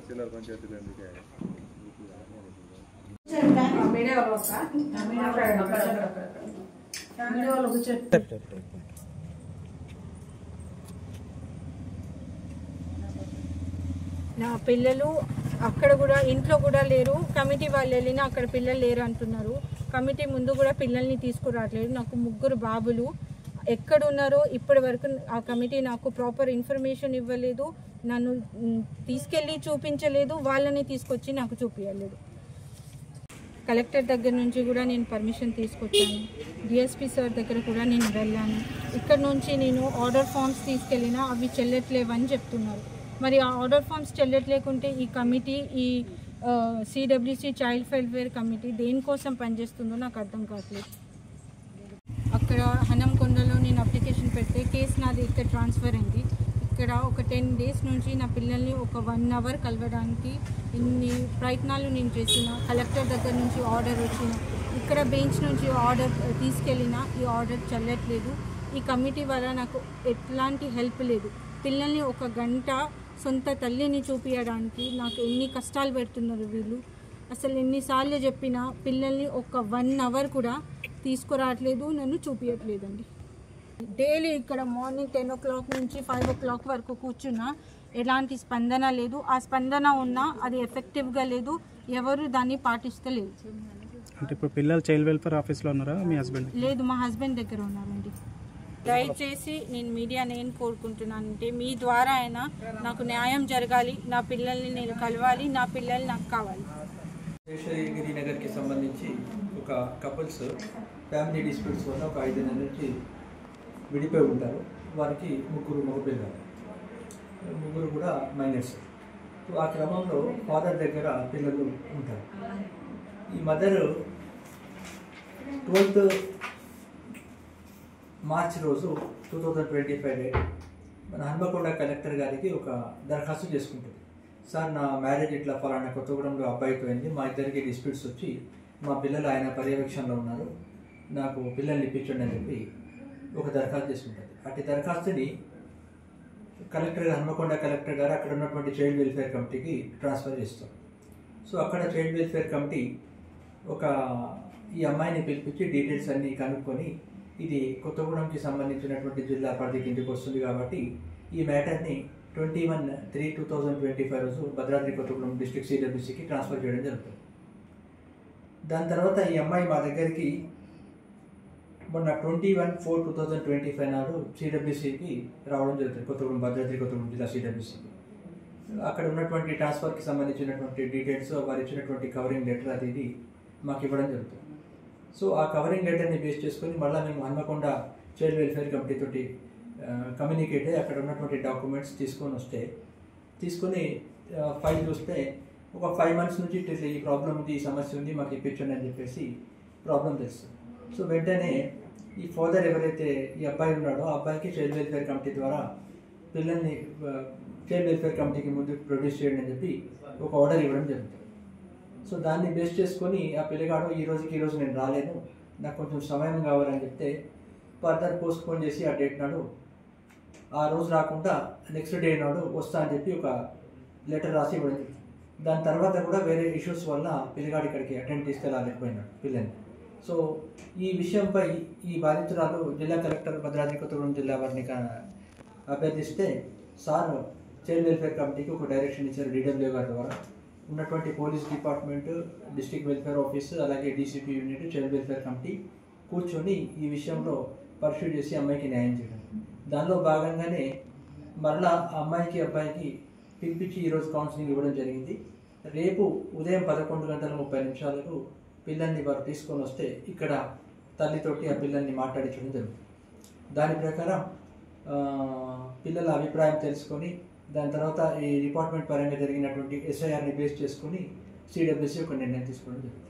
చిల్లర పంచాయతీలు ఎందుకే నా పిల్లలు అక్కడ కూడా ఇంట్లో కూడా లేరు. కమిటీ వాళ్ళు వెళ్ళినా అక్కడ పిల్లలు లేరు అంటున్నారు. కమిటీ ముందు కూడా పిల్లల్ని తీసుకురావట్లేదు. నాకు 3 బాబులు ఎక్కడున్నారో ఇప్పటి వరకు ఆ కమిటీ నాకు ప్రాపర్ ఇన్ఫర్మేషన్ ఇవ్వలేదు. నన్ను తీసుకెళ్ళి చూపించలేదు. వాళ్ళని తీసుకొచ్చి నాకు చూపించలేదు. కలెక్టర్ దగ్గర నుంచి కూడా నేను పర్మిషన్ తీసుకొచ్చాను. డిఎస్పీ సార్ దగ్గర కూడా నేను వెళ్ళాను. ఇక్కడ నుంచి నేను ఆర్డర్ ఫామ్స్ తీసుకెళ్ళినా అవి చెల్లట్లేవని చెప్తున్నారు. మరి ఆ ఆర్డర్ ఫామ్స్ చెల్లట్లేకుంటే ఈ కమిటీ, ఈ సిడబ్ల్యూసి చైల్డ్ వెల్ఫేర్ కమిటీ దేనికోసం పనిచేస్తుందో నాకు అర్థం కావట్లేదు. అక్కడ హనంకొండలో నేను అప్లికేషన్ పెడితే కేసు నాది ఇక్కడ ట్రాన్స్ఫర్ అయింది. ఇక్కడ ఒక 10 డేస్ నుంచి నా పిల్లల్ని ఒక 1 అవర్ కలవడానికి ఇన్ని ప్రయత్నాలు నేను చేసిన. కలెక్టర్ దగ్గర నుంచి ఆర్డర్ వచ్చిన, ఇక్కడ బెంచ్ నుంచి ఆర్డర్ తీసుకెళ్ళిన ఈ ఆర్డర్ చెల్లట్లేదు. ఈ కమిటీ వల్ల నాకు ఎట్లాంటి హెల్ప్ లేదు. పిల్లల్ని 1 గంట సొంత తల్లిని చూపించడానికి నాకు ఎన్ని కష్టాలు పెడుతున్నారు వీళ్ళు. అసలు ఎన్నిసార్లు చెప్పినా పిల్లల్ని ఒక 1 అవర్ కూడా తీసుకురావట్లేదు, నన్ను చూపించట్లేదండి. డైలీ ఇక్కడ మార్నింగ్ 10 o'clock నుంచి 5 o'clock వరకు కూర్చున్నా ఎలాంటి స్పందన లేదు. ఆ స్పందన ఉన్నా అది ఎఫెక్టివ్గా లేదు. ఎవరు దాన్ని పాటిస్తలేదు. అంటే ఇప్పుడు పిల్లలు చైల్డ్ వెల్ఫేర్ ఆఫీస్లో ఉన్నారా? మీ హస్బెండ్? లేదు, మా హస్బెండ్ దగ్గర ఉన్నారండి. దయచేసి నేను మీడియాని ఏం కోరుకుంటున్నానంటే మీ ద్వారా అయినా నాకు న్యాయం జరగాలి. నా పిల్లల్ని నేను కలవాలి. నా పిల్లలు నాకు కావాలి. శేషగిరి నగర్కి సంబంధించి ఒక కపుల్స్ ఫ్యామిలీ డిస్ప్యూట్స్ వల్ల ఒక 5 నెలల నుంచి విడిపోయి ఉంటారు. వారికి 3 మగపిల్లలు, 3 కూడా మైనర్స్. ఆ క్రమంలో ఫాదర్ దగ్గర పిల్లలు ఉంటారు. ఈ మదర్ 12th మార్చ్ రోజు 2025 మన హన్మకొండ కలెక్టర్ గారికి ఒక దరఖాస్తు చేసుకుంటుంది. సార్, నా మ్యారేజ్ ఇట్లా ఫలానా కొత్తగూడెంలో అబ్బాయితో అయింది. మా ఇద్దరికి డిస్ప్యూట్స్ వచ్చి మా పిల్లలు ఆయన పర్యవేక్షణలో ఉన్నారు. నాకు పిల్లల్ని ఇప్పించండి అని చెప్పి ఒక దరఖాస్తు చేసుకుంటుంది. అటు దరఖాస్తుని హన్మకొండ కలెక్టర్ గారు అక్కడ ఉన్నటువంటి చైల్డ్ వెల్ఫేర్ కమిటీకి ట్రాన్స్ఫర్ చేస్తారు. సో అక్కడ చైల్డ్ వెల్ఫేర్ కమిటీ ఈ అమ్మాయిని పిలిపించి డీటెయిల్స్ అన్నీ కనుక్కొని ఇది కొత్తగూడెంకి సంబంధించినటువంటి జిల్లా పరిధి కిందకి వస్తుంది కాబట్టి ఈ మ్యాటర్ని 21/3/2025 రోజు భద్రాద్రి కొత్తగూడెం డిస్ట్రిక్ట్ సిడబ్ల్యూసికి ట్రాన్స్ఫర్ చేయడం జరుగుతుంది. దాని తర్వాత ఈ అమ్మాయి మా దగ్గరికి మొన్న 21/4/2025 నాడు సిడబ్ల్యూసికి రావడం జరుగుతుంది. భద్రాద్రి కొత్తగూడెం జిల్లా సిడబ్ల్యూసికి అక్కడ ఉన్నటువంటి ట్రాన్స్ఫర్కి సంబంధించినటువంటి డీటెయిల్స్, వారు ఇచ్చినటువంటి కవరింగ్ లెటర్ అది మాకు ఇవ్వడం జరుగుతుంది. సో ఆ కవరింగ్ లెటర్ని బేస్ చేసుకొని మళ్ళీ మేము హన్మకొండ చైల్డ్ వెల్ఫేర్ కమిటీ తోటి కమ్యూనికేట్ అయ్యి అక్కడ ఉన్నటువంటి డాక్యుమెంట్స్ తీసుకొని ఫైల్ చూస్తే ఒక 5 months నుంచి ఈ ప్రాబ్లం ఉంది, ఈ సమస్య ఉంది, మాకు ఇప్పించండి అని చెప్పేసి ప్రాబ్లం తెలుస్తుంది. సో వెంటనే ఈ ఫాదర్ ఎవరైతే ఈ అబ్బాయి ఉన్నాడో ఆ అబ్బాయికి చైల్డ్ వెల్ఫేర్ కమిటీ ద్వారా పిల్లల్ని చైల్డ్ వెల్ఫేర్ కమిటీకి ముందు ప్రొడ్యూస్ చేయండి అని చెప్పి ఒక ఆర్డర్ ఇవ్వడం జరుగుతుంది. సో దాన్ని బేస్ చేసుకొని ఆ పిల్లగాడు ఈ రోజు నేను రాలేను, నాకు కొంచెం సమయం కావాలని చెప్తే ఫర్దర్ పోస్ట్పోన్ చేసి ఆ డేట్ నాడు ఆ రోజు రాకుండా నెక్స్ట్ డే నాడు వస్తా అని చెప్పి ఒక లెటర్ రాసి ఇవ్వడం జరిగింది. దాని తర్వాత కూడా వేరే ఇష్యూస్ వల్ల పిల్లగాడు ఇక్కడికి అటెండ్ తీసుకెళ్ళలేకపోయినాడు పిల్లల్ని. సో ఈ విషయంపై ఈ బాధితురాలు జిల్లా కలెక్టర్ భద్రాద్రి కొత్తగూడెం జిల్లా వారిని అభ్యర్థిస్తే సార్ చైల్డ్ వెల్ఫేర్ కమిటీకి ఒక డైరెక్షన్ ఇచ్చారు. DW గారి ద్వారా ఉన్నటువంటి police department, district welfare office, అలాగే DCP unit, child welfare committee కూర్చొని ఈ విషయంలో పర్సూ చేసి అమ్మాయికి న్యాయం చేయడం. దానిలో భాగంగానే మరలా అమ్మాయికి అబ్బాయికి పిలిపించి ఈరోజు కౌన్సిలింగ్ ఇవ్వడం జరిగింది. రేపు ఉదయం 11:30 పిల్లల్ని వారు తీసుకొని వస్తే ఇక్కడ తల్లితోటి ఆ పిల్లల్ని మాట్లాడించడం జరుగుతుంది. దాని ప్రకారం పిల్లల అభిప్రాయం తెలుసుకొని దాని తర్వాత ఈ డిపార్ట్మెంట్ పరంగా జరిగినటువంటి SIRని బేస్ చేసుకొని CWC ఒక నిర్ణయం తీసుకోవడం జరుగుతుంది.